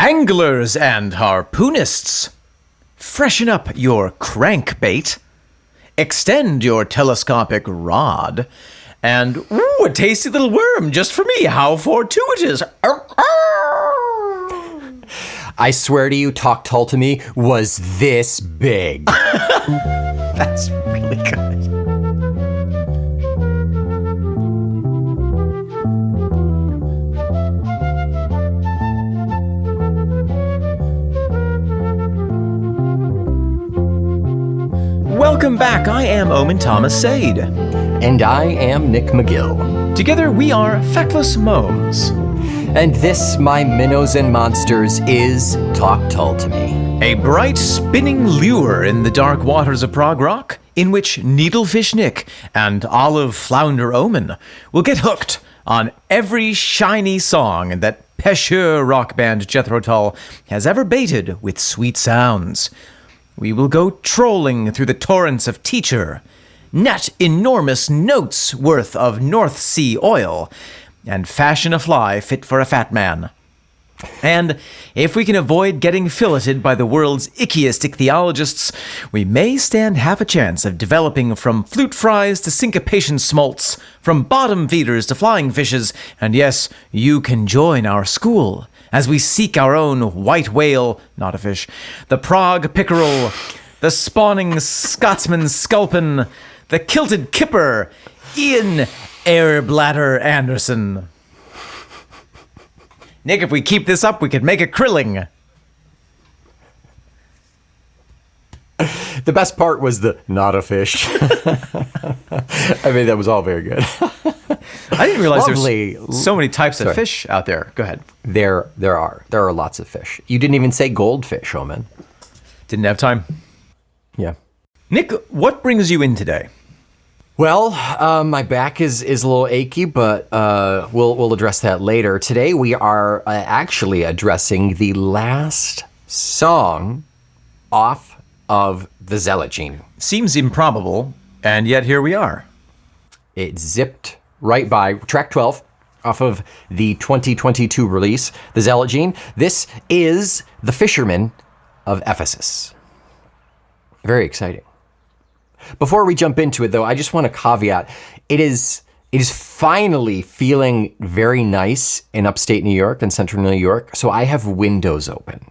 Anglers and harpoonists, freshen up your crankbait, extend your telescopic rod, and a tasty little worm just for me. How fortuitous. I swear to you, Talk Tall to Me was this big. That's really good. Welcome back. I am Omen Thomas Sade. And I am Nick McGill. Together we are Feckless Momes. And this, my minnows and monsters, is Talk Tall to Me. A bright spinning lure in the dark waters of Prog Rock, in which Needlefish Nick and Olive Flounder Omen will get hooked on every shiny song that Peshur rock band Jethro Tull has ever baited with sweet sounds. We will go trolling through the torrents of Teacher, net enormous notes worth of North Sea oil, and fashion a fly fit for a fat man. And if we can avoid getting filleted by the world's ickiest ichthyologists, we may stand half a chance of developing from flute fries to syncopation smolts, from bottom feeders to flying fishes, and yes, you can join our school as we seek our own white whale, not a fish, the Prague pickerel, the spawning Scotsman sculpin, the kilted kipper, Ian Airbladder Anderson. Nick, if we keep this up, we could make a krilling. The best part was the not a fish. I mean, that was all very good. I didn't realize Lovely. there's so many types of fish out there. Go ahead. There are lots of fish. You didn't even say goldfish, Omen. Didn't have time. Yeah. Nick, what brings you in today? Well, my back is a little achy, but we'll address that later. Today we are actually addressing the last song off of the Zealotgene. Seems improbable, and yet here we are. It zipped right by track 12 off of the 2022 release, the Zealotgene. This is The Fisherman of Ephesus. Very exciting. Before we jump into it, though, I just want to caveat, it is finally feeling very nice in upstate New York and central New York, so I have windows open.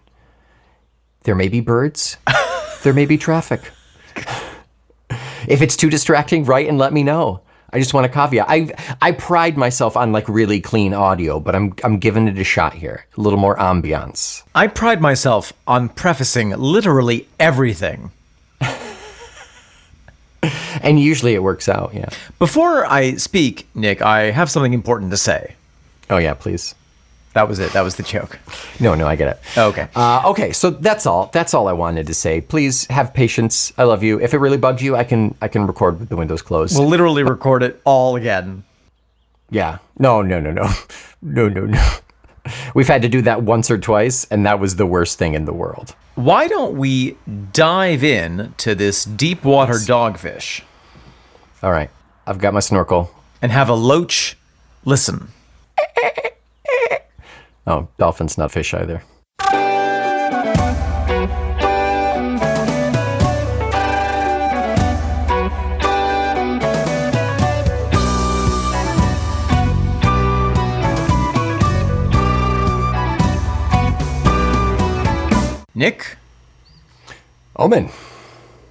There may be birds. There may be traffic. If it's too distracting, write and let me know. I just want to caveat. I pride myself on like really clean audio, but I'm giving it a shot here. A little more ambiance. I pride myself on prefacing literally everything. And usually it works out, yeah. Before I speak, Nick, I have something important to say. Oh yeah, please. That was it. That was the joke. No, I get it. Okay. Okay, so that's all. That's all I wanted to say. Please have patience. I love you. If it really bugs you, I can record with the windows closed. We'll literally record it all again. Yeah. No. We've had to do that once or twice, and that was the worst thing in the world. Why don't we dive in to this deep water dogfish All right. I've got my snorkel. and have a loach listen? Oh, dolphin's not fish either. Nick, Omen.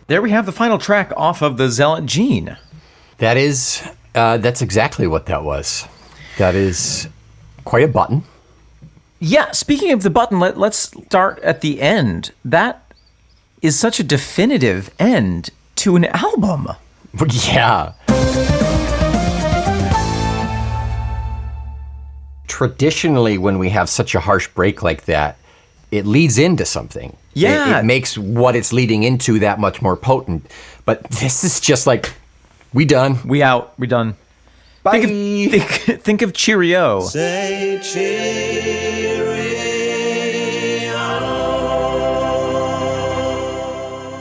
there we have the final track off of the Zealotgene. That's exactly what that was. That is quite a button. Yeah, speaking of the button, let's start at the end. That is such a definitive end to an album. Yeah. Traditionally, when we have such a harsh break like that, it leads into something. Yeah. It makes what it's leading into that much more potent. But this is just like, we done. We out. We done. Bye. Think of Cheerio. Say cheerio.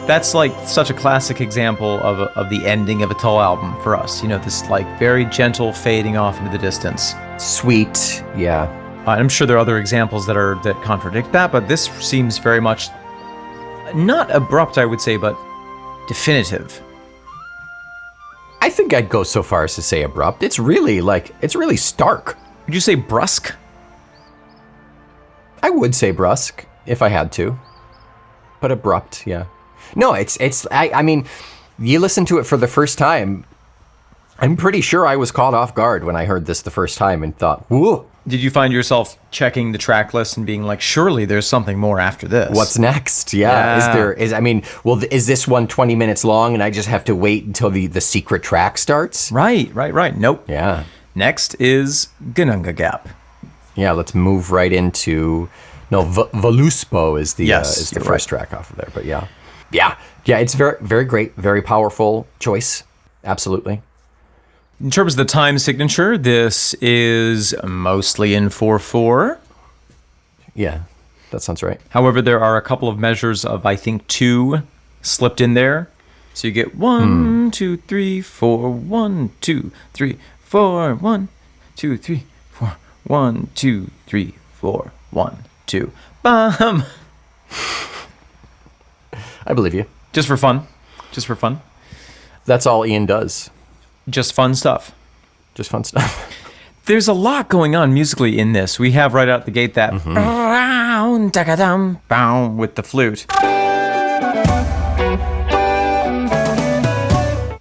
That's like such a classic example of the ending of a Tull album for us. You know, this like very gentle fading off into the distance. Sweet. Yeah. I'm sure there are other examples that contradict that, but this seems very much not abrupt, I would say, but definitive. I think I'd go so far as to say abrupt. It's really stark. Would you say brusque? I would say brusque if I had to, but abrupt, yeah. No, I mean, you listen to it for the first time. I'm pretty sure I was caught off guard when I heard this the first time and thought, whoa. Did you find yourself checking the track list and being like, surely there's something more after this? What's next? Yeah. Is this one 20 minutes long and I just have to wait until the secret track starts? Right. Nope. Yeah. Next is Gununga Gap. Yeah, let's move right into... No, Voluspo is the first track off of there, but yeah. Yeah, it's very, very great, very powerful choice. Absolutely. In terms of the time signature, this is mostly in 4/4. Yeah, that sounds right. However, there are a couple of measures of, I think, 2 slipped in there. So you get 1, 2, 3, 4, 1, 2, 3, 4, 1, 2, 3, 4, 1, 2, 3, 4, 1, 2. Bam! I believe you. Just for fun. That's all Ian does. Just fun stuff. Just fun stuff. There's a lot going on musically in this. We have right out the gate that with the flute.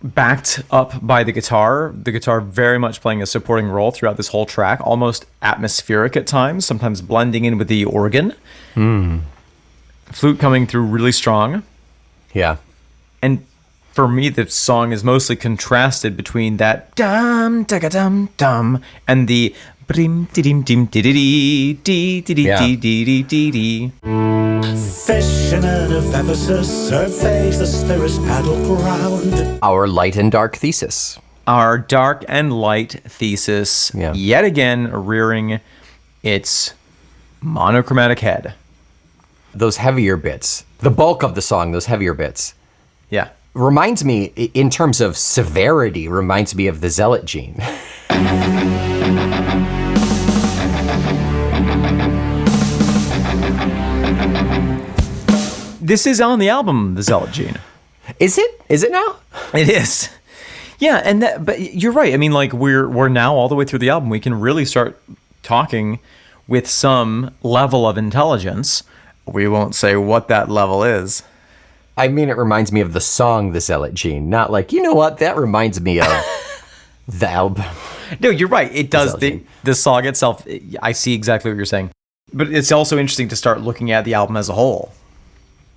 Backed up by the guitar very much playing a supporting role throughout this whole track, almost atmospheric at times, sometimes blending in with the organ. Flute coming through really strong. Yeah. And for me, the song is mostly contrasted between that dum dum dum dum and the brim dim dim di di di di di di di di. Fishermen of Ephesus surveys the spirits paddle ground. Our light and dark thesis. Our dark and light thesis, yet again rearing its monochromatic head. Those heavier bits, the bulk of the song, those heavier bits. Yeah. Reminds me, in terms of severity, reminds me of the Zealot Gene. This is on the album, The Zealot Gene. Is it? Is it now? It is. Yeah, but you're right. I mean, like we're now all the way through the album. We can really start talking with some level of intelligence. We won't say what that level is. I mean, it reminds me of the song, The Zealot Gene. Not like, you know what, that reminds me of the album. No, you're right. It does. The song itself, I see exactly what you're saying. But it's also interesting to start looking at the album as a whole.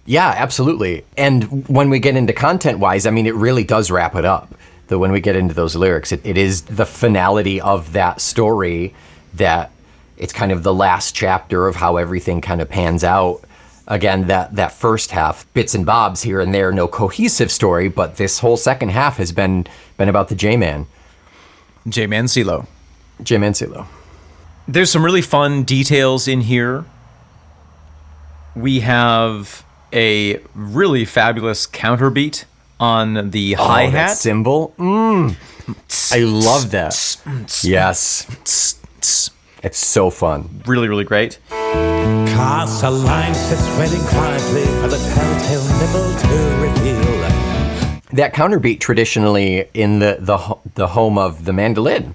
Yeah, absolutely. And when we get into content-wise, I mean, it really does wrap it up. When we get into those lyrics, it is the finality of that story that it's kind of the last chapter of how everything kind of pans out. Again, that first half, bits and bobs here and there, no cohesive story, but this whole second half has been about the J-Man. J-Man CeeLo. J-Man CeeLo. There's some really fun details in here. We have a really fabulous counterbeat on the hi-hat. That cymbal. I love that. Yes. It's so fun. Really, really great. Castle line sits waiting quietly for the telltale nibble to reveal. That counterbeat traditionally in the home of the mandolin,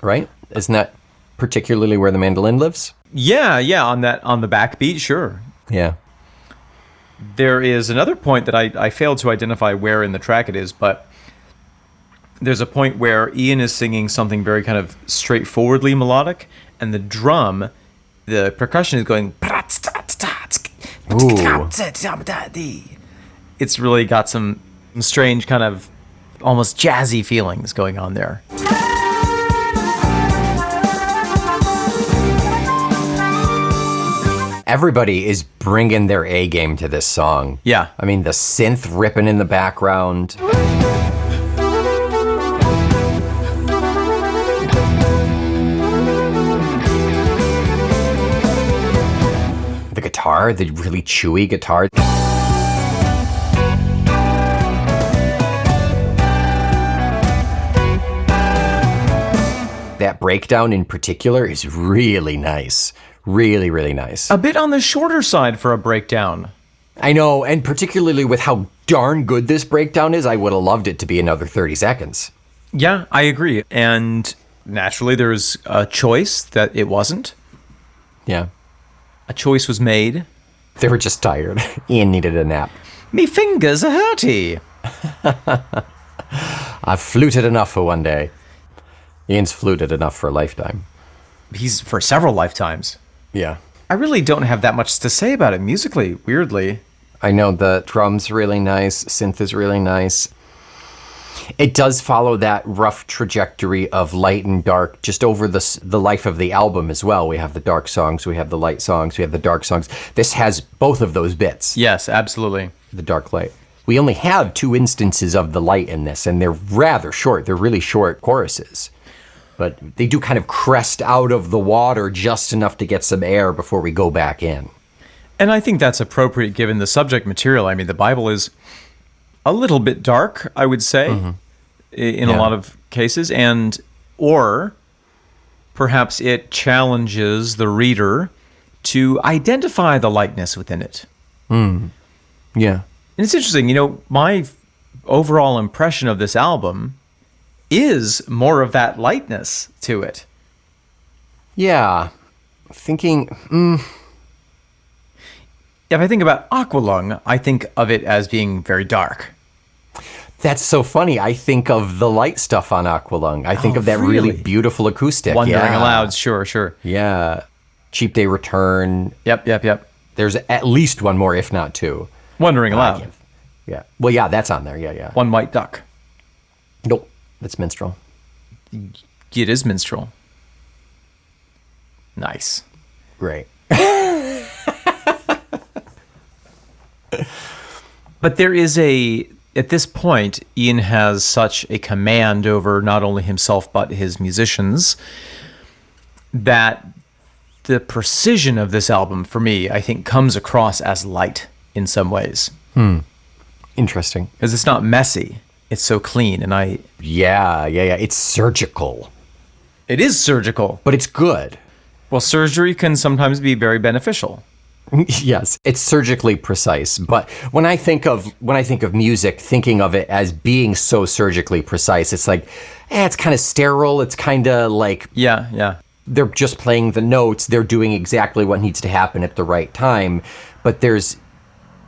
right? Isn't that particularly where the mandolin lives? Yeah, on the backbeat, sure. Yeah. There is another point that I failed to identify where in the track it is, but there's a point where Ian is singing something very kind of straightforwardly melodic, and the drum, the percussion is going. Ooh. It's really got some strange kind of almost jazzy feelings going on there. Everybody is bringing their A game to this song. Yeah. I mean, the synth ripping in the background. The guitar, the really chewy guitar. that breakdown in particular is really nice. Really, really nice. A bit on the shorter side for a breakdown. I know, and particularly with how darn good this breakdown is, I would have loved it to be another 30 seconds. Yeah, I agree. And naturally, there's a choice that it wasn't. Yeah. A choice was made. They were just tired. Ian needed a nap. Me fingers are hurty. I've fluted enough for one day. Ian's fluted enough for a lifetime. He's for several lifetimes. Yeah. I really don't have that much to say about it musically, weirdly. I know the drum's really nice, synth is really nice. It does follow that rough trajectory of light and dark just over the life of the album as well. We have the dark songs, we have the light songs, we have the dark songs. This has both of those bits. Yes, absolutely. The dark light. We only have 2 instances of the light in this, and they're rather short. They're really short choruses. But they do kind of crest out of the water just enough to get some air before we go back in. And I think that's appropriate given the subject material. I mean, the Bible is a little bit dark, I would say, in a lot of cases, or perhaps it challenges the reader to identify the lightness within it. Yeah. And it's interesting, my overall impression of this album is more of that lightness to it. Yeah. Thinking, If I think about Aqualung, I think of it as being very dark. that's so funny. I think of the light stuff on Aqualung. I think of that really beautiful acoustic. Wondering aloud, sure. Yeah. Cheap Day Return. Yep. There's at least one more, if not 2. Wondering aloud. Yeah. Well, yeah, that's on there. Yeah. One White Duck. Nope. That's Minstrel. It is Minstrel. Nice. Great. But there is at this point, Ian has such a command over not only himself but his musicians that the precision of this album, for me, I think comes across as light in some ways. Interesting. Because it's not messy. It's so clean, and Yeah. It's surgical, it is surgical. but it's good. Well, surgery can sometimes be very beneficial. Yes, it's surgically precise. But when I think of music, thinking of it as being so surgically precise, it's like, it's kind of sterile. It's kind of like Yeah. they're just playing the notes. They're doing exactly what needs to happen at the right time. But there's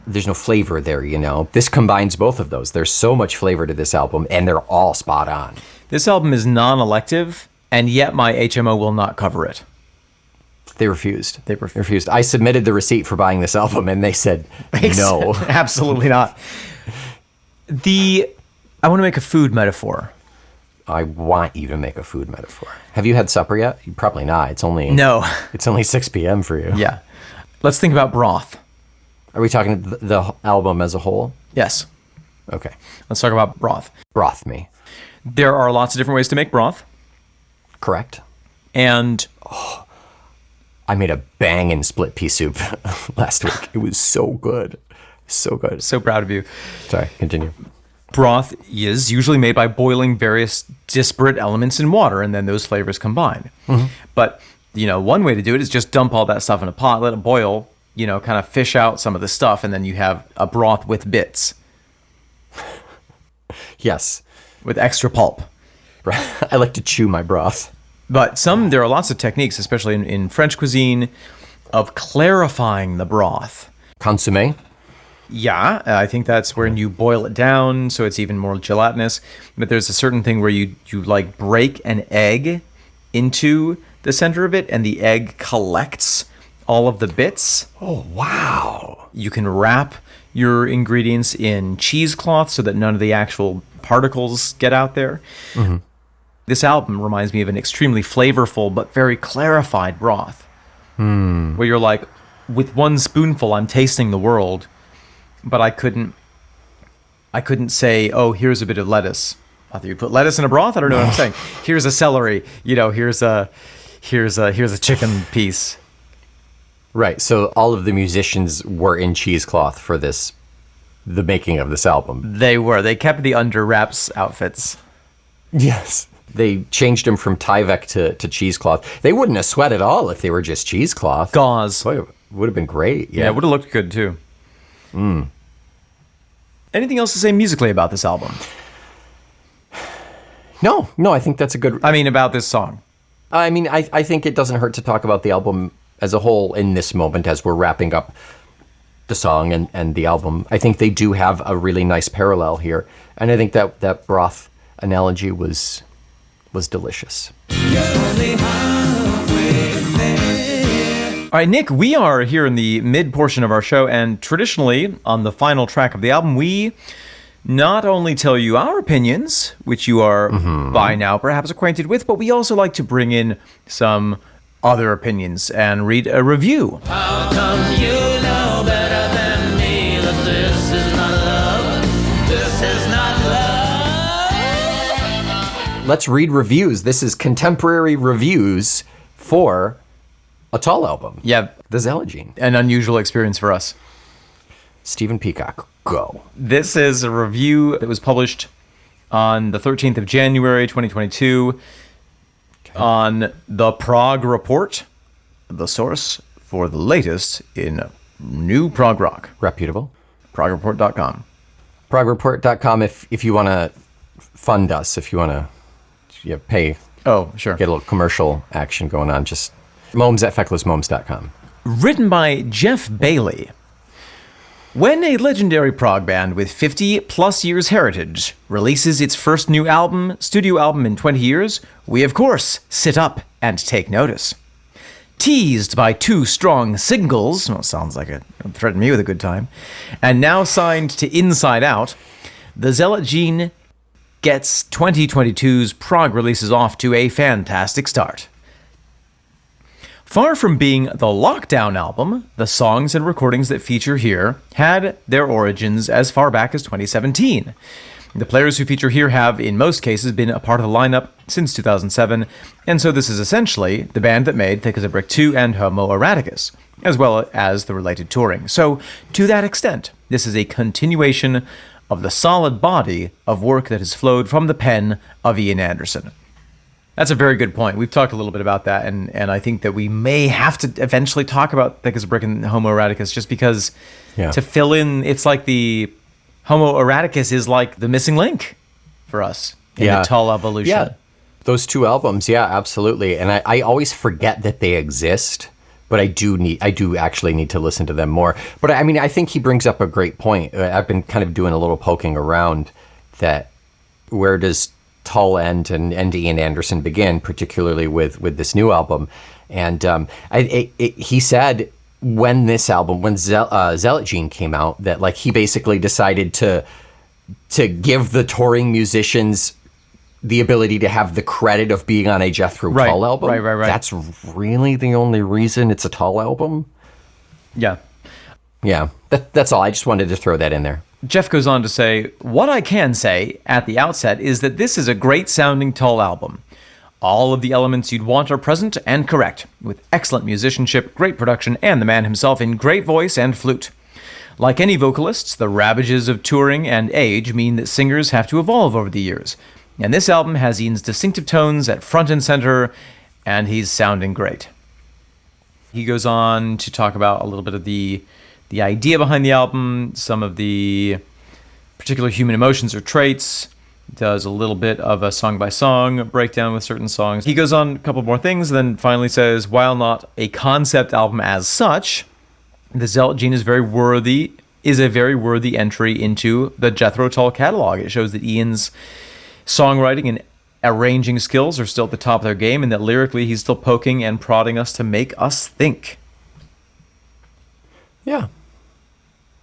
no flavor there, This combines both of those. There's so much flavor to this album, and they're all spot on. This album is non-elective, and yet my HMO will not cover it. They refused. They refused. I submitted the receipt for buying this album, and they said no. Absolutely not. I want to make a food metaphor. I want you to make a food metaphor. Have you had supper yet? Probably not. It's only No. It's only 6 p.m. for you. Yeah. Let's think about broth. Are we talking the album as a whole? Yes. Okay. Let's talk about broth. Broth me. There are lots of different ways to make broth. Correct. And I made a banging split pea soup last week. It was so good. So good. so proud of you. Sorry, continue. Broth is usually made by boiling various disparate elements in water, and then those flavors combine. But, one way to do it is just dump all that stuff in a pot, let it boil, kind of fish out some of the stuff, and then you have a broth with bits, Yes. with extra pulp. I like to chew my broth. But there are lots of techniques, especially in French cuisine, of clarifying the broth. Consommé. Yeah, I think that's when you boil it down so it's even more gelatinous. But there's a certain thing where you like break an egg into the center of it, and the egg collects all of the bits. Oh, wow. You can wrap your ingredients in cheesecloth so that none of the actual particles get out there. This album reminds me of an extremely flavorful but very clarified broth. Where you're like, with one spoonful, I'm tasting the world, but I couldn't say, oh, here's a bit of lettuce. I thought you put lettuce in a broth? I don't know what I'm saying. Here's a celery. Here's a chicken piece. Right. So all of the musicians were in cheesecloth for the making of this album. They kept the under wraps outfits. Yes. They changed them from Tyvek to cheesecloth. They wouldn't have sweat at all if they were just cheesecloth. Gauze. Boy, it would have been great. Yeah, it would have looked good too. Anything else to say musically about this album? No, I think that's a good... I mean, about this song. I mean, I think it doesn't hurt to talk about the album as a whole in this moment as we're wrapping up the song and the album. I think they do have a really nice parallel here. And I think that broth analogy was delicious. All right, Nick, we are here in the mid portion of our show, and traditionally, on the final track of the album, we not only tell you our opinions, which you are by now perhaps acquainted with, but we also like to bring in some other opinions and read a review. How come you know better than me that this is not love? This is not love. Let's read reviews. This is contemporary reviews for a Tull album. Yeah, The Zealogene. an unusual experience for us. Stephen Peacock, go. This is a review that was published on the 13th of January, 2022, on the Prog Report, the source for the latest in new prog rock. Reputable. ProgReport.com. ProgReport.com if you want to fund us, if you want to pay, Oh, sure. get a little commercial action going on, just momes at fecklessmomes.com. Written by Jeff Bailey. When a legendary prog band with 50-plus years heritage releases its first new studio album in 20 years, we of course sit up and take notice. Teased by 2 strong singles, well, sounds like it threatened me with a good time, and now signed to Inside Out, the Zealogene gets 2022's prog releases off to a fantastic start. Far from being the Lockdown album, the songs and recordings that feature here had their origins as far back as 2017. The players who feature here have, in most cases, been a part of the lineup since 2007, and so this is essentially the band that made Thick as a Brick 2 and Homo Eroticus, as well as the related touring. So, to that extent, this is a continuation of the solid body of work that has flowed from the pen of Ian Anderson. That's a very good point. We've talked a little bit about that, and I think that we may have to eventually talk about Thick as a Brick and Homo Eroticus just because to fill in, it's like the Homo Eroticus is like the missing link for us in the Tull evolution. Yeah, those 2 albums, yeah, absolutely. And I always forget that they exist, but I do actually need to listen to them more. But I mean, I think he brings up a great point. I've been kind of doing a little poking around that where does Tull end and Ian Anderson begin, particularly with this new album. And he said when Zealogene came out that like he basically decided to give the touring musicians the ability to have the credit of being on a Jethro Tull album. Right. That's really the only reason it's a Tull album. Yeah. Yeah, that's all. I just wanted to throw that in there. Jeff goes on to say, what I can say at the outset is that this is a great sounding Tull album. All of the elements you'd want are present and correct, with excellent musicianship, great production, and the man himself in great voice and flute. Like any vocalists, the ravages of touring and age mean that singers have to evolve over the years. And this album has Ian's distinctive tones at front and center, and he's sounding great. He goes on to talk about a little bit of the idea behind the album, some of the particular human emotions or traits, does a little bit of a song-by-song breakdown with certain songs. He goes on a couple more things, then finally says, while not a concept album as such, the Zealogene is a very worthy entry into the Jethro Tull catalog. It shows that Ian's songwriting and arranging skills are still at the top of their game, and that lyrically he's still poking and prodding us to make us think. Yeah.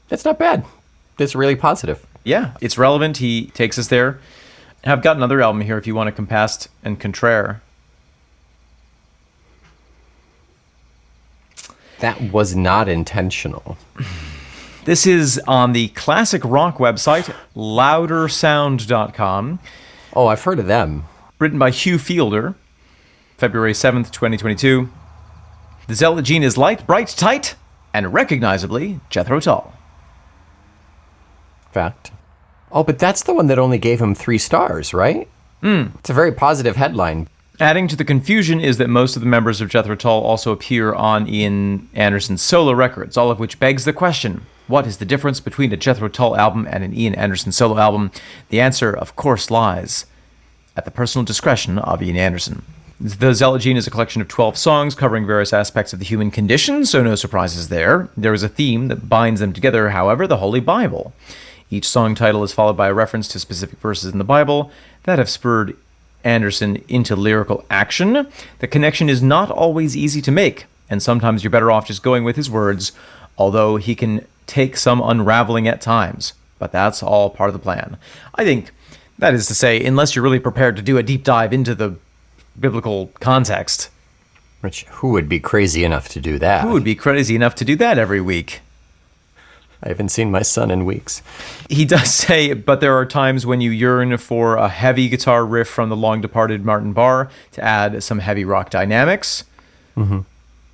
That's not bad. That's really positive. Yeah, it's relevant. He takes us there. I've got another album here if you want to compast and contrare. That was not intentional. This is on the classic rock website, loudersound.com. Oh, I've heard of them. Written by Hugh Fielder, February 7th, 2022. The Zealogene is light, bright, tight, and recognizably Jethro Tull. Fact. Oh, but that's the one that only gave him 3 stars, right? It's a very positive headline. Adding to the confusion is that most of the members of Jethro Tull also appear on Ian Anderson's solo records, all of which begs the question, what is the difference between a Jethro Tull album and an Ian Anderson solo album? The answer, of course, lies at the personal discretion of Ian Anderson. The Zealot Gene is a collection of 12 songs covering various aspects of the human condition, so no surprises there. There is a theme that binds them together, however, the Holy Bible. Each song title is followed by a reference to specific verses in the Bible that have spurred Anderson into lyrical action. The connection is not always easy to make, and sometimes you're better off just going with his words, although he can take some unraveling at times. But that's all part of the plan. I think, that is to say, unless you're really prepared to do a deep dive into the biblical context. Which, who would be crazy enough to do that? Who would be crazy enough to do that every week? I haven't seen my son in weeks. He does say, but there are times when you yearn for a heavy guitar riff from the long-departed Martin Barre to add some heavy rock dynamics. Mm-hmm.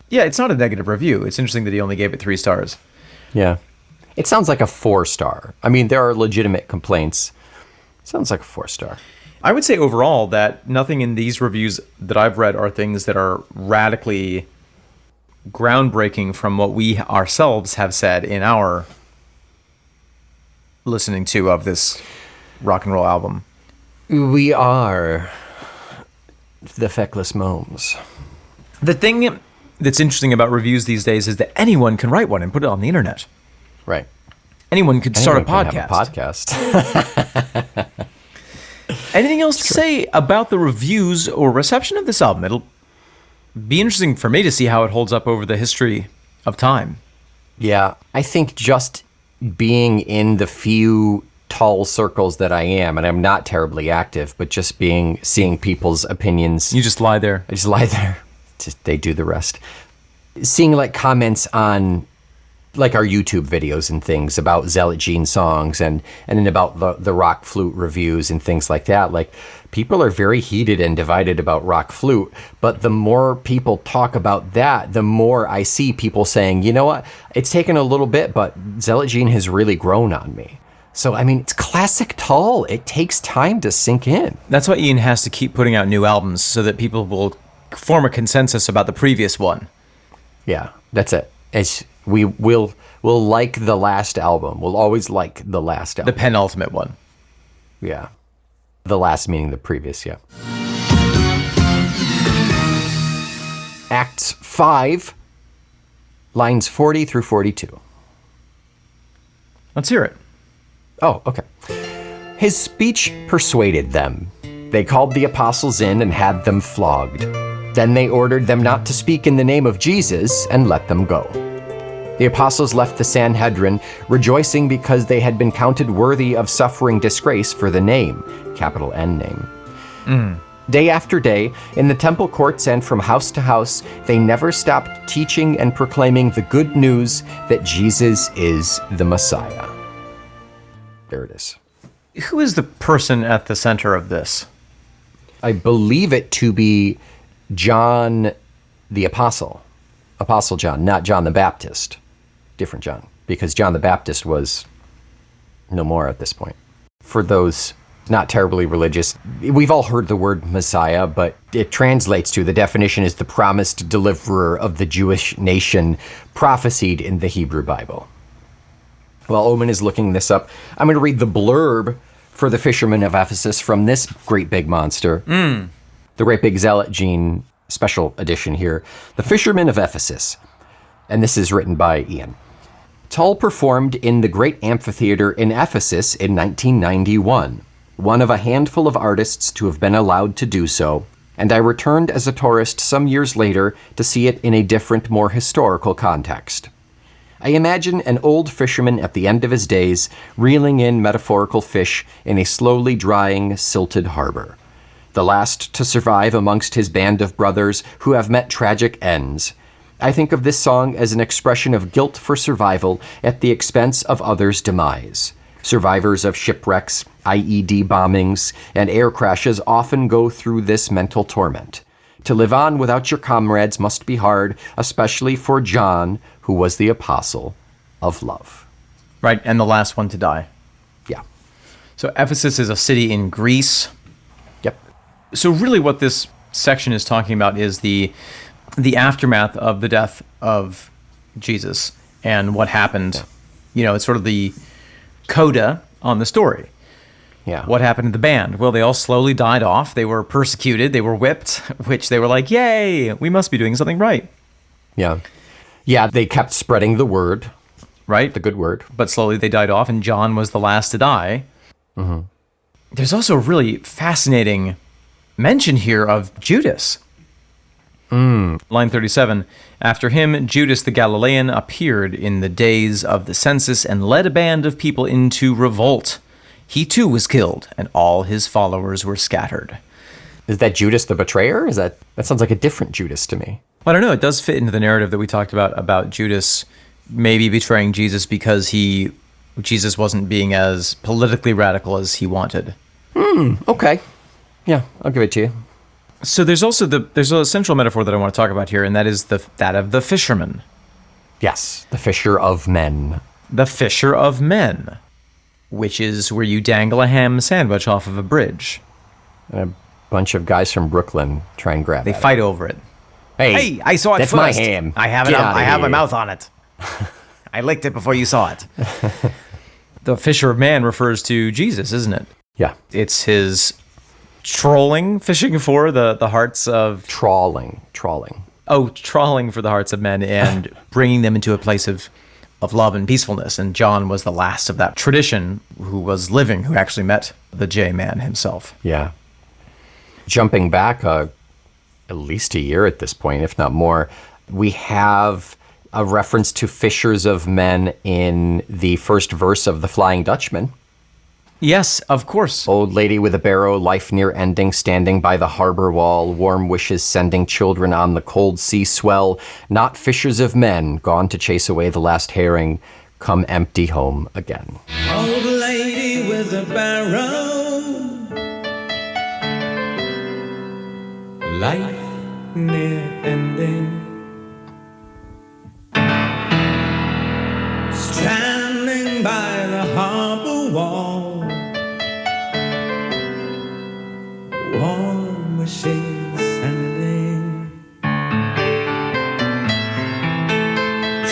Yeah, it's not a negative review. It's interesting that he only gave it 3 stars. Yeah. It sounds like a 4-star. I mean, there are legitimate complaints. It sounds like a 4-star. I would say overall that nothing in these reviews that I've read are things that are radically groundbreaking from what we ourselves have said in our listening to of this rock and roll album. We are the feckless momes. The thing that's interesting about reviews these days is that anyone can write one and put it on the internet. Right. Anyone could start a Anyone can podcast. have a podcast. Anything else to say about the reviews or reception of this album? It'll be interesting for me to see how it holds up over the history of time. Yeah, I think just being in the few tall circles that I am, and I'm not terribly active, but just seeing people's opinions. You just lie there. I just lie there. They do the rest. Seeing like comments on like our YouTube videos and things about Zealot Gene songs and then about the Rock Flute reviews and things like that. Like people are very heated and divided about Rock Flute, but the more people talk about that, the more I see people saying, you know what, it's taken a little bit, but Zealot Gene has really grown on me. So, I mean, it's classic Tull. It takes time to sink in. That's why Ian has to keep putting out new albums so that people will form a consensus about the previous one. Yeah, that's it. We'll like the last album. We'll always like the last album. The penultimate one. Yeah. The last meaning the previous, yeah. Acts 5, lines 40 through 42. Let's hear it. Oh, okay. His speech persuaded them. They called the apostles in and had them flogged. Then they ordered them not to speak in the name of Jesus and let them go. The apostles left the Sanhedrin, rejoicing because they had been counted worthy of suffering disgrace for the name, capital N name. Day after day, in the temple courts and from house to house, they never stopped teaching and proclaiming the good news that Jesus is the Messiah. There it is. Who is the person at the center of this? I believe it to be John the Apostle. Apostle John, not John the Baptist. Different John, because John the Baptist was no more at this point. For those not terribly religious, we've all heard the word Messiah, but it translates to, the definition is the promised deliverer of the Jewish nation prophesied in the Hebrew Bible. While Omen is looking this up, I'm going to read the blurb for the Fisherman of Ephesus from this great big monster. The Great Big Zealot Gene special edition here. The Fisherman of Ephesus. And this is written by Ian. Tull performed in the Great Amphitheater in Ephesus in 1991, one of a handful of artists to have been allowed to do so, and I returned as a tourist some years later to see it in a different, more historical context. I imagine an old fisherman at the end of his days reeling in metaphorical fish in a slowly drying, silted harbor, the last to survive amongst his band of brothers who have met tragic ends. I think of this song as an expression of guilt for survival at the expense of others' demise. Survivors of shipwrecks, IED bombings, and air crashes often go through this mental torment. To live on without your comrades must be hard, especially for John, who was the apostle of love. Right, and the last one to die. Yeah. So Ephesus is a city in Greece. Yep. So really what this section is talking about is the aftermath of the death of Jesus and what happened. You know, it's sort of the coda on the story. Yeah. What happened to the band? Well, they all slowly died off. They were persecuted. They were whipped, which they were like, yay, we must be doing something right. Yeah. Yeah, they kept spreading the word, Right? the good word. But slowly they died off, and John was the last to die. Mm-hmm. There's also a really fascinating mention here of Judas. Line 37, after him, Judas the Galilean appeared in the days of the census and led a band of people into revolt. He too was killed, and all his followers were scattered. Is that Judas the betrayer? That sounds like a different Judas to me. I don't know, it does fit into the narrative that we talked about Judas maybe betraying Jesus because Jesus wasn't being as politically radical as he wanted. Okay. Yeah, I'll give it to you. So there's also there's a central metaphor that I want to talk about here, and that is that of the fisherman. Yes, the fisher of men. The fisher of men, which is where you dangle a ham sandwich off of a bridge. And a bunch of guys from Brooklyn try and grab They at fight over it. it. Hey, I saw it that's first. my ham. I have Get it. outta I have my here. mouth on it. I licked it before you saw it. The fisher of man refers to Jesus, isn't it? Yeah, It's his fishing for the hearts of trawling. trawling for the hearts of men and bringing them into a place of love and peacefulness. And John was the last of that tradition who actually met the J-man himself. Yeah. Jumping back at least a year at this point, if not more, we have a reference to fishers of men in the first verse of The Flying Dutchman. Yes, of course. Old lady with a barrow, life near ending, standing by the harbor wall, warm wishes sending children on the cold sea swell, not fishers of men, gone to chase away the last herring, come empty home again. Old lady with a barrow, life near ending, standing by the harbor wall, warm wishes sending,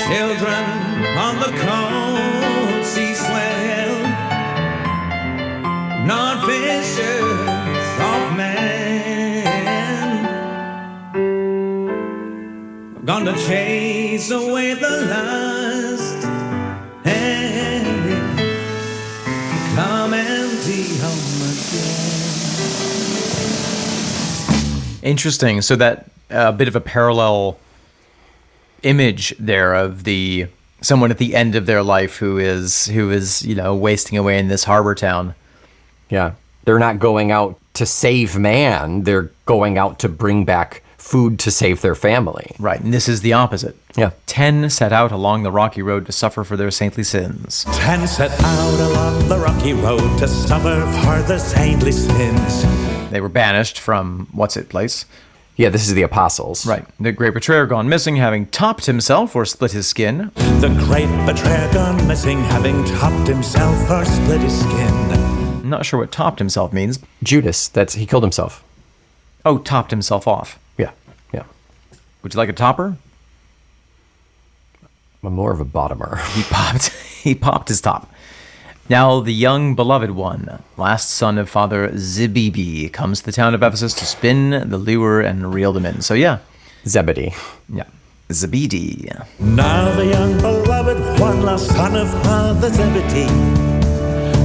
children on the cold sea swell, not fishers of men, gonna chase away the last herring, come empty home again. Interesting. So that bit of a parallel image there of someone at the end of their life who is wasting away in this harbor town. Yeah. They're not going out to save man, they're going out to bring back food to save their family. Right, and this is the opposite. Yeah. 10 set out along the rocky road to suffer for their saintly sins. 10 set out along the rocky road to suffer for the saintly sins. They were banished from place? Yeah, this is the apostles. Right. The great betrayer gone missing, having topped himself or split his skin. The great betrayer gone missing, having topped himself or split his skin. I'm not sure what topped himself means. Judas, he killed himself. Oh, topped himself off. Yeah, yeah. Would you like a topper? I'm more of a bottomer. He popped his top. Now the young beloved one, last son of Father Zebedee, comes to the town of Ephesus to spin the lure and reel them in. So yeah, Zebedee. yeah, Zebedee. Now the young beloved one, last son of Father Zebedee,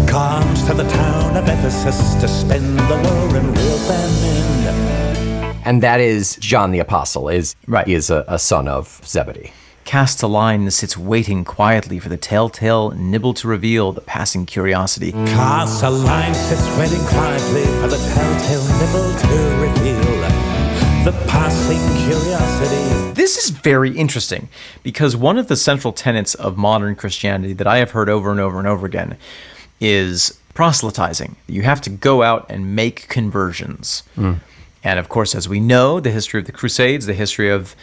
comes to the town of Ephesus to spin the lure and reel them in. And that is John the Apostle. Right. He is a son of Zebedee. Casts a line and sits waiting quietly for the telltale nibble to reveal the passing curiosity. Casts a line, sits waiting quietly for the telltale nibble to reveal the passing curiosity. This is very interesting because one of the central tenets of modern Christianity that I have heard over and over and over again is proselytizing. You have to go out and make conversions. And of course, as we know, the history of the Crusades, the history of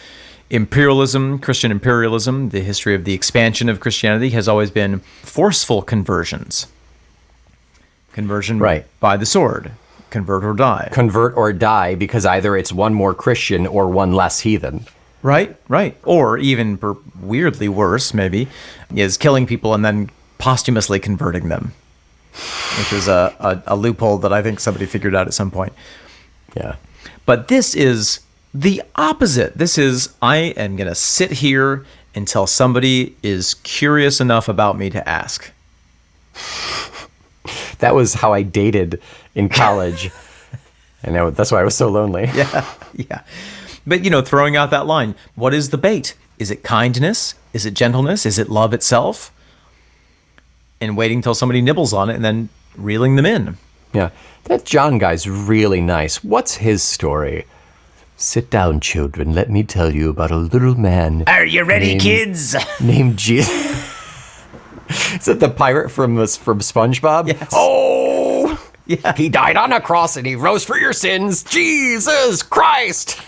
imperialism, Christian imperialism, the history of the expansion of Christianity has always been forceful conversions. Conversion Right. by the sword. convert or die. Convert or die, because either it's one more Christian or one less heathen. Right. Or even weirdly worse, maybe, is killing people and then posthumously converting them, which is a loophole that I think somebody figured out at some point. Yeah. But this is the opposite. This is, I am going to sit here until somebody is curious enough about me to ask. That was how I dated in college. And that's why I was so lonely. Yeah. But, throwing out that line, what is the bait? Is it kindness? Is it gentleness? Is it love itself? And waiting till somebody nibbles on it and then reeling them in. Yeah. That John guy's really nice. What's his story? Sit down, children. Let me tell you about a little man. Are you ready, kids? Named Jesus. Is it the pirate from SpongeBob? Yes. Oh! Yeah. He died on a cross and he rose for your sins. Jesus Christ!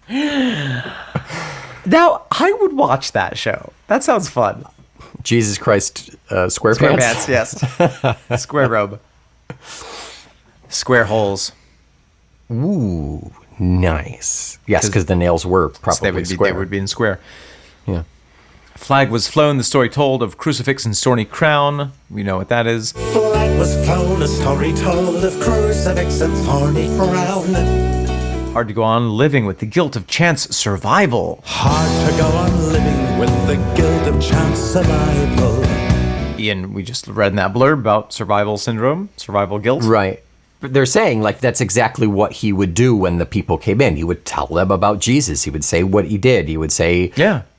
Now, I would watch that show. That sounds fun. Jesus Christ, SquarePants? SquarePants, yes. Square robe. Square holes. Ooh, nice. Yes, because the nails were probably square. They would be in square. Yeah. Flag was flown, the story told of crucifix and stony crown. We know what that is. Flag was flown, a story told of crucifix and thorny crown. Hard to go on living with the guilt of chance survival. Hard to go on living with the guilt of chance survival. Ian, we just read in that blurb about survival syndrome, survival guilt. Right. They're saying, that's exactly what he would do when the people came in. He would tell them about Jesus. He would say what he did. He would say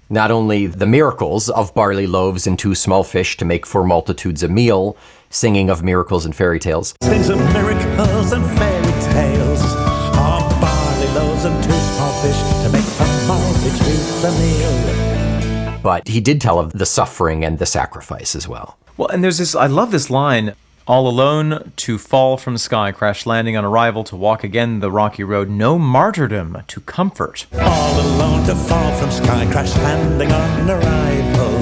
not only the miracles of barley loaves and 2 small fish to make for multitudes a meal, singing of miracles and fairy tales. Sings of miracles and fairy tales. Of barley loaves and 2 small fish to make for multitudes a meal. But he did tell of the suffering and the sacrifice as well. Well, and there's this, I love this line. All alone, to fall from sky, crash landing on arrival, to walk again the rocky road, no martyrdom to comfort. All alone to fall from sky, crash landing on arrival.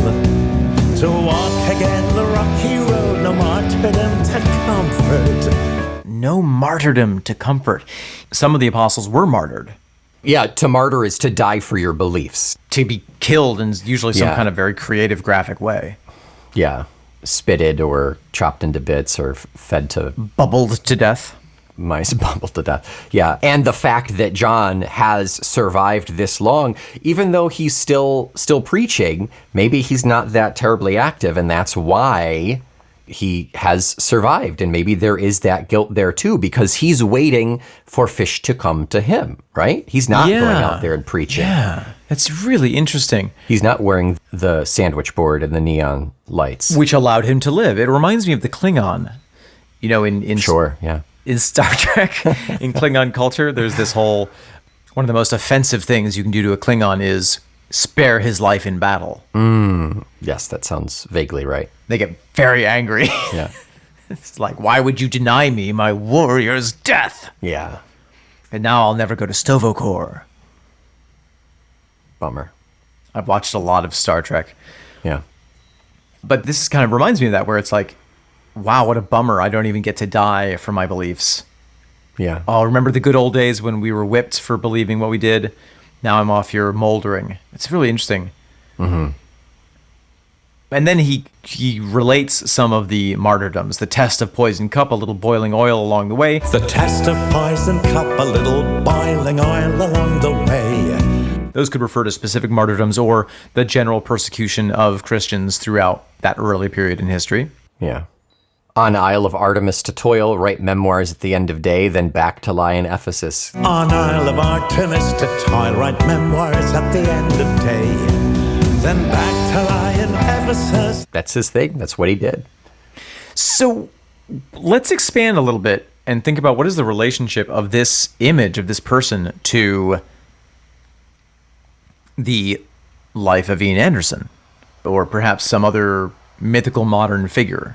To walk again the rocky road, no martyrdom to comfort. No martyrdom to comfort. Some of the apostles were martyred. Yeah, to martyr is to die for your beliefs. To be killed in usually some kind of very creative, graphic way. Yeah. Spitted or chopped into bits or fed to bubbled to death. Mice bubbled to death. Yeah. And the fact that John has survived this long, even though he's still preaching, maybe he's not that terribly active, and that's why he has survived. And maybe there is that guilt there too, because he's waiting for fish to come to him, right? He's not going out there and preaching. Yeah. That's really interesting. He's not wearing the sandwich board and the neon lights. Which allowed him to live. It reminds me of the Klingon. In Sure, yeah. In Star Trek, in Klingon culture, there's this whole, one of the most offensive things you can do to a Klingon is spare his life in battle. Yes, that sounds vaguely right. They get very angry. Yeah. It's like, why would you deny me my warrior's death? Yeah. And now I'll never go to Stovokor. Bummer. I've watched a lot of Star Trek. Yeah. But this kind of reminds me of that, where it's like, wow, what a bummer. I don't even get to die for my beliefs. Yeah. Oh, remember the good old days when we were whipped for believing what we did? Now I'm off here moldering. It's really interesting. Mm-hmm. And then he relates some of the martyrdoms, the test of poison cup, a little boiling oil along the way. The test of poison cup, a little boiling oil along the way. Those could refer to specific martyrdoms or the general persecution of Christians throughout that early period in history. Yeah. On Isle of Artemis to toil, write memoirs at the end of day, then back to lie in Ephesus. On Isle of Artemis to toil, write memoirs at the end of day, then back to lie in Ephesus. That's his thing. That's what he did. So let's expand a little bit and think about what is the relationship of this image of this person to the life of Ian Anderson, or perhaps some other mythical modern figure.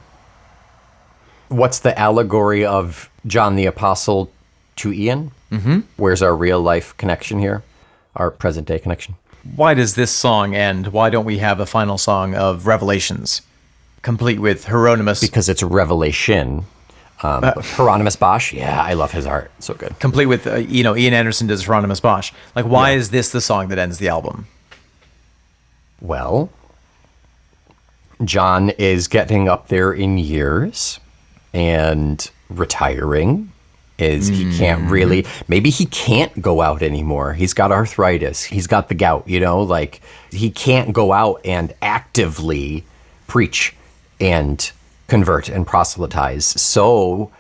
What's the allegory of John the Apostle to Ian? Mm-hmm. Where's our real life connection here? Our present day connection? Why does this song end? Why don't we have a final song of Revelations, complete with Hieronymus? Because it's revelation. But Hieronymus Bosch, yeah, I love his art. So good. Complete with, Ian Anderson does Hieronymus Bosch. Like, why is this the song that ends the album? Well, John is getting up there in years and retiring. He can't really, maybe he can't go out anymore. He's got arthritis. He's got the gout, like he can't go out and actively preach and convert and proselytize. So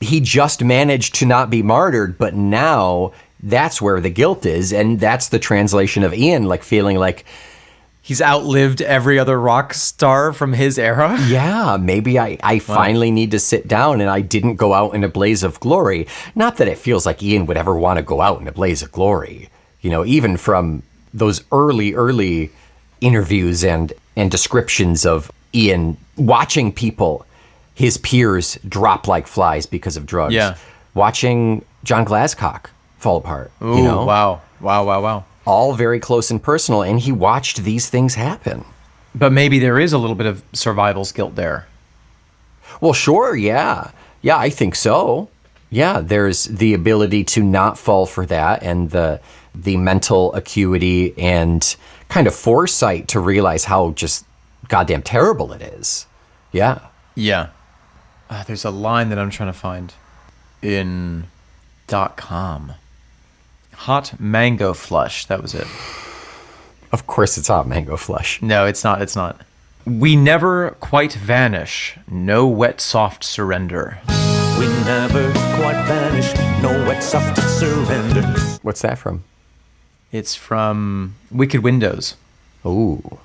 he just managed to not be martyred, but now that's where the guilt is. And that's the translation of Ian, like feeling like, He's outlived every other rock star from his era? yeah, maybe I finally need to sit down and I didn't go out in a blaze of glory. Not that it feels like Ian would ever want to go out in a blaze of glory. Even from those early interviews and descriptions of Ian watching people, his peers, drop like flies because of drugs. Yeah. Watching John Glasscock fall apart. Ooh, wow. All very close and personal, and he watched these things happen. But maybe there is a little bit of survival's guilt there. Well, sure, yeah. Yeah, I think so. Yeah, there's the ability to not fall for that and the mental acuity and kind of foresight to realize how just goddamn terrible it is. Yeah. Yeah. There's a line that I'm trying to find in .com. Hot mango flush. That was it. Of course it's hot mango flush. No, it's not. It's not. We never quite vanish. No wet, soft surrender. We never quite vanish, no wet soft surrender. What's that from? It's from Wicked Windows. Ooh.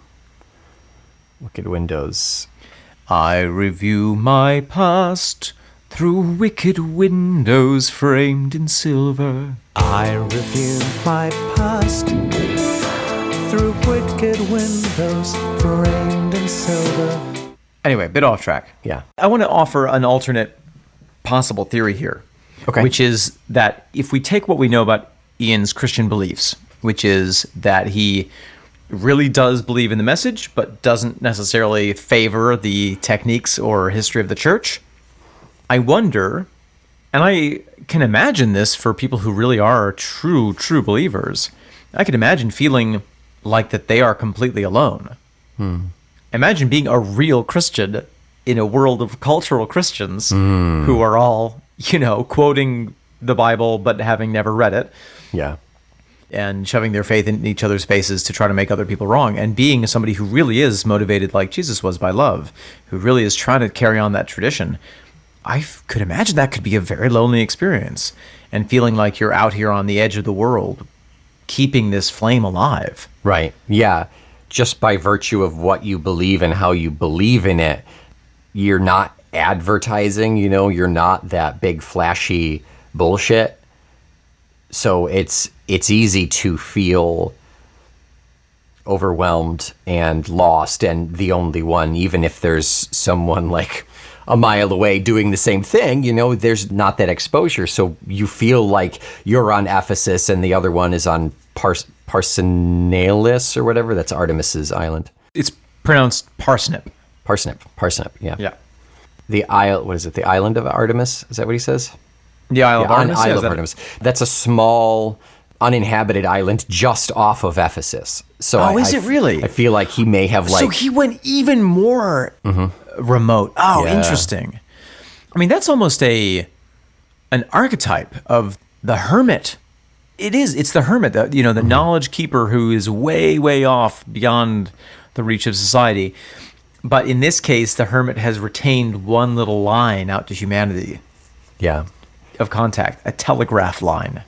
Wicked Windows. I review my past through wicked windows framed in silver. I review my past through wicked windows framed in silver. Anyway, bit off track. Yeah. I want to offer an alternate possible theory here. Okay. Which is that if we take what we know about Ian's Christian beliefs, which is that he really does believe in the message, but doesn't necessarily favor the techniques or history of the church, I wonder, and I can imagine this for people who really are true believers, I can imagine feeling like that they are completely alone. Imagine being a real Christian in a world of cultural Christians who are all, quoting the Bible but having never read it. Yeah. And shoving their faith in each other's faces to try to make other people wrong, and being somebody who really is motivated like Jesus was by love, who really is trying to carry on that tradition. I could imagine that could be a very lonely experience, and feeling like you're out here on the edge of the world, keeping this flame alive. Right. Yeah. Just by virtue of what you believe and how you believe in it, you're not advertising, you're not that big flashy bullshit. So it's easy to feel overwhelmed and lost and the only one, even if there's someone like a mile away doing the same thing, there's not that exposure. So you feel like you're on Ephesus and the other one is on Parsenalis or whatever. That's Artemis's island. It's pronounced parsnip. Parsnip, yeah. Yeah. The island of Artemis? Is that what he says? The Isle of Artemis? Isle of Artemis. That's a small, uninhabited island just off of Ephesus. So is it really? I feel like he may have So he went even more remote. Oh, Yeah. interesting. I mean, that's almost an archetype of the hermit. It is. It's the hermit, the knowledge keeper who is way, way off beyond the reach of society. But in this case, the hermit has retained one little line out to humanity Yeah. of contact, a telegraph line.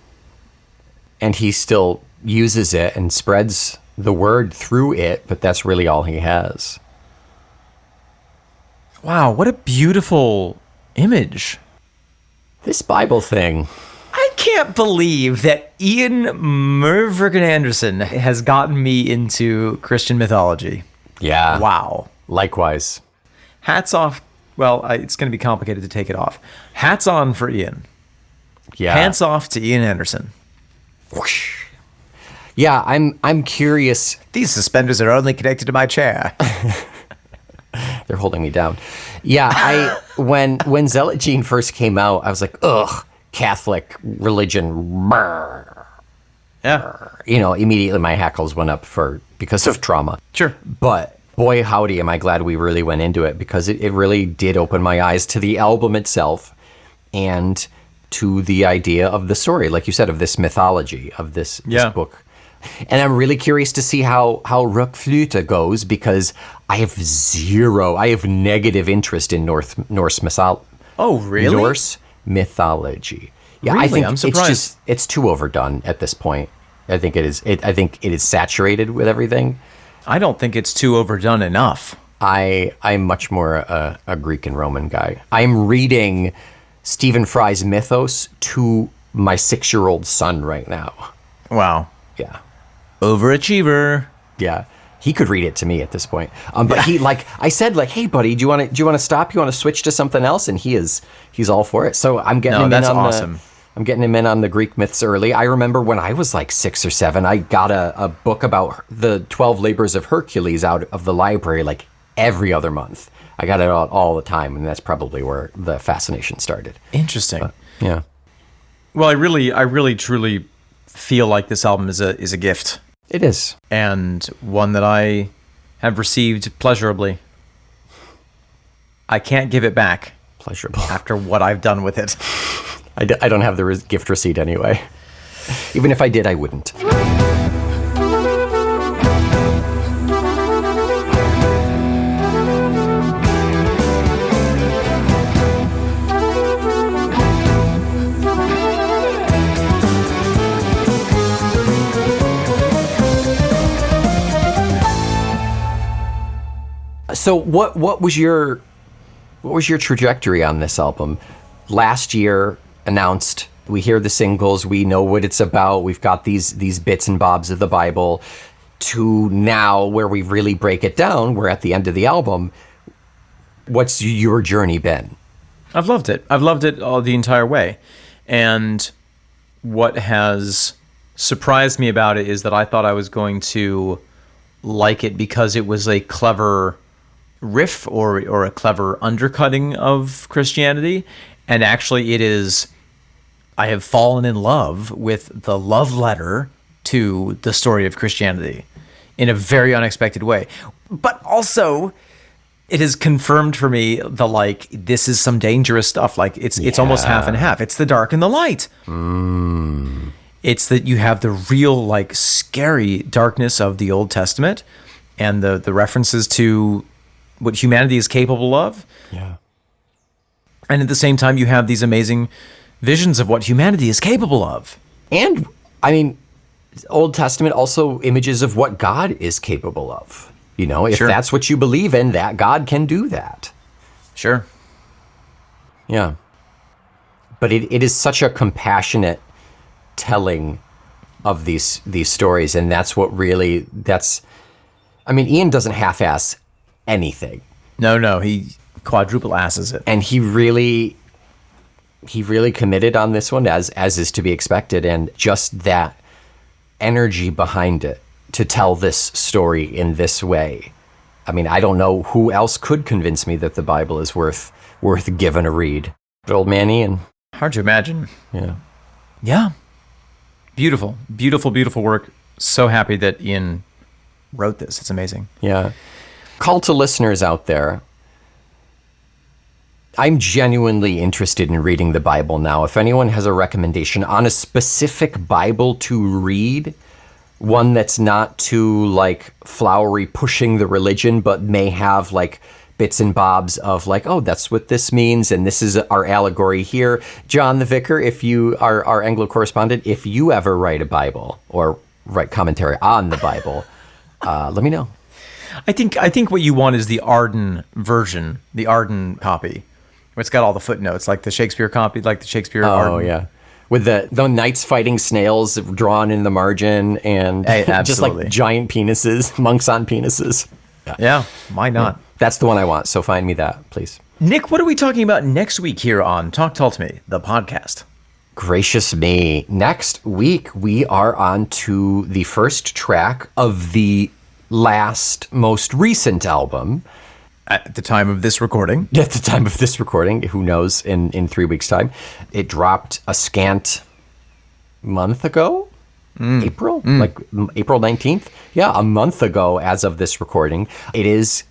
And he still uses it and spreads the word through it, but that's really all he has. Wow, what a beautiful image. This Bible thing. I can't believe that Ian Mervrgen Anderson has gotten me into Christian mythology. Yeah. Wow. Likewise. Hats off. Well, it's going to be complicated to take it off. Hats on for Ian. Yeah. Hands off to Ian Anderson. Whoosh. Yeah, I'm curious. These suspenders are only connected to my chair. They're They're holding me down. Yeah, when Zealot Gene first came out, I was like, ugh, Catholic religion. Brr. Yeah. Immediately my hackles went up because of trauma. Sure. But boy, howdy, am I glad we really went into it, because it really did open my eyes to the album itself and to the idea of the story, like you said, of this mythology, of this book. And I'm really curious to see how Rockflöte goes, because I have negative interest in Norse mythology. Oh, really? Norse mythology. Yeah, Really? I think I'm surprised. it's too overdone at this point. I think it is. I think it is saturated with everything. I don't think it's too overdone enough. I'm much more a Greek and Roman guy. I'm reading Stephen Fry's Mythos to my 6-year-old son right now. Wow. Yeah. Overachiever. Yeah. He could read it to me at this point. But he I said, hey buddy, do you want to stop? You want to switch to something else? And he's all for it. So I'm getting him that's in on awesome. I'm getting him in on the Greek myths early. I remember when I was like 6 or 7, I got a book about the 12 labors of Hercules out of the library like every other month. I got it all the time, and that's probably where the fascination started. Interesting. Yeah. Well, I really truly feel like this album is a gift, It is. and one that I have received pleasurably. I can't give it back Pleasurable. after what I've done with it. I don't have the gift receipt anyway. Even if I did, I wouldn't. So what was your trajectory on this album? Last year announced, we hear the singles, we know what it's about, we've got these bits and bobs of the Bible, to now where we really break it down, we're at the end of the album. What's your journey been? I've loved it. I've loved it all the entire way. And what has surprised me about it is that I thought I was going to like it because it was a clever riff or a clever undercutting of Christianity. And actually it is, I have fallen in love with the love letter to the story of Christianity in a very unexpected way. But also it has confirmed for me this is some dangerous stuff. Like it's almost half and half. It's the dark and the light. It's that you have the real scary darkness of the Old Testament and the references to what humanity is capable of. Yeah. And at the same time, you have these amazing visions of what humanity is capable of. And, I mean, Old Testament also images of what God is capable of. If Sure. that's what you believe in, that God can do that. Sure. Yeah. But it is such a compassionate telling of these stories, and that's what really, Ian doesn't half-ass anything. No, he quadruple asses it. And he really committed on this one, as is to be expected, and just that energy behind it to tell this story in this way. I mean, I don't know who else could convince me that the Bible is worth giving a read. But old man Ian. Hard to imagine. Yeah. Yeah. Beautiful, beautiful, beautiful work. So happy that Ian wrote this. It's amazing. Yeah. Call to listeners out there. I'm genuinely interested in reading the Bible now. If anyone has a recommendation on a specific Bible to read, one that's not too flowery pushing the religion, but may have bits and bobs of oh, that's what this means, and this is our allegory here. John the Vicar, if you are our Anglo correspondent, if you ever write a Bible or write commentary on the Bible, let me know. I think what you want is the Arden version, the Arden copy, where it's got all the footnotes, like the Shakespeare copy, like the Shakespeare Arden. Oh, yeah. With the knights fighting snails drawn in the margin, and Hey, just absolutely. giant penises, monks on penises. Yeah, why not? That's the one I want, so find me that, please. Nick, what are we talking about next week here on Talk Tell to Me, the podcast? Gracious me. Next week, we are on to the first track of the most recent album. At the time of this recording. At the time of this recording, who knows, in 3 weeks' time. It dropped a scant month ago? April? Like April 19th? Yeah, a month ago as of this recording. It is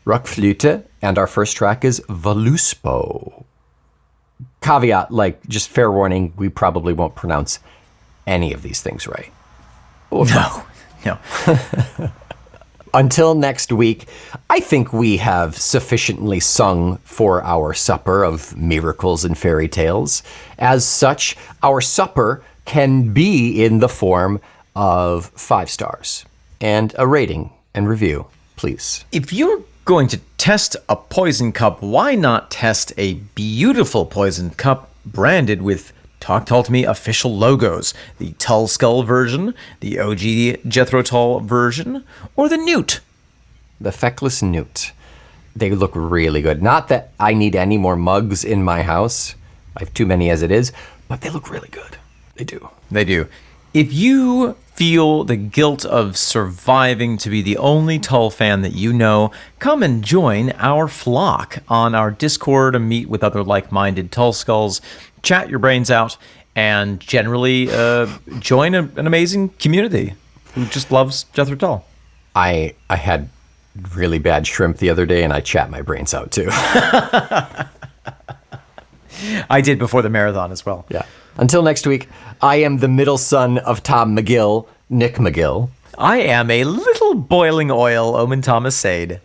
Rockflöte, and our first track is Voluspo. Caveat, like, just fair warning, we probably won't pronounce any of these things right. No. Until next week, I think we have sufficiently sung for our supper of miracles and fairy tales. As such, our supper can be in the form of 5 stars and a rating and review, please. If you're going to test a poison cup, why not test a beautiful poison cup branded with Talk Tull to Me official logos? The Tull Skull version, the OG Jethro Tull version, or the Newt? The Feckless Newt. They look really good. Not that I need any more mugs in my house. I have too many as it is, but they look really good. They do. They do. If you feel the guilt of surviving to be the only Tull fan that you know, come and join our flock on our Discord and meet with other like-minded Tull Skulls, chat your brains out, and generally join an amazing community who just loves Jethro Tull. I had really bad shrimp the other day, and I chat my brains out too. I did before the marathon as well. Yeah. Until next week, I am the middle son of Tom McGill, Nick McGill. I am a little boiling oil, Omen Thomas Sade.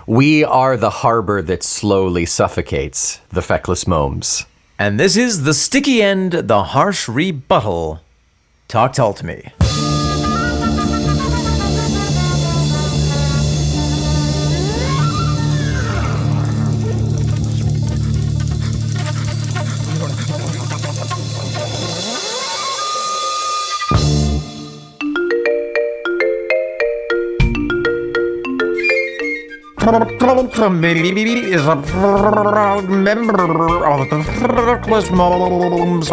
We are the harbor that slowly suffocates the feckless momes. And this is the sticky end, the harsh rebuttal. Talk Tull to Me. Is a proud member of the Feckless Momes.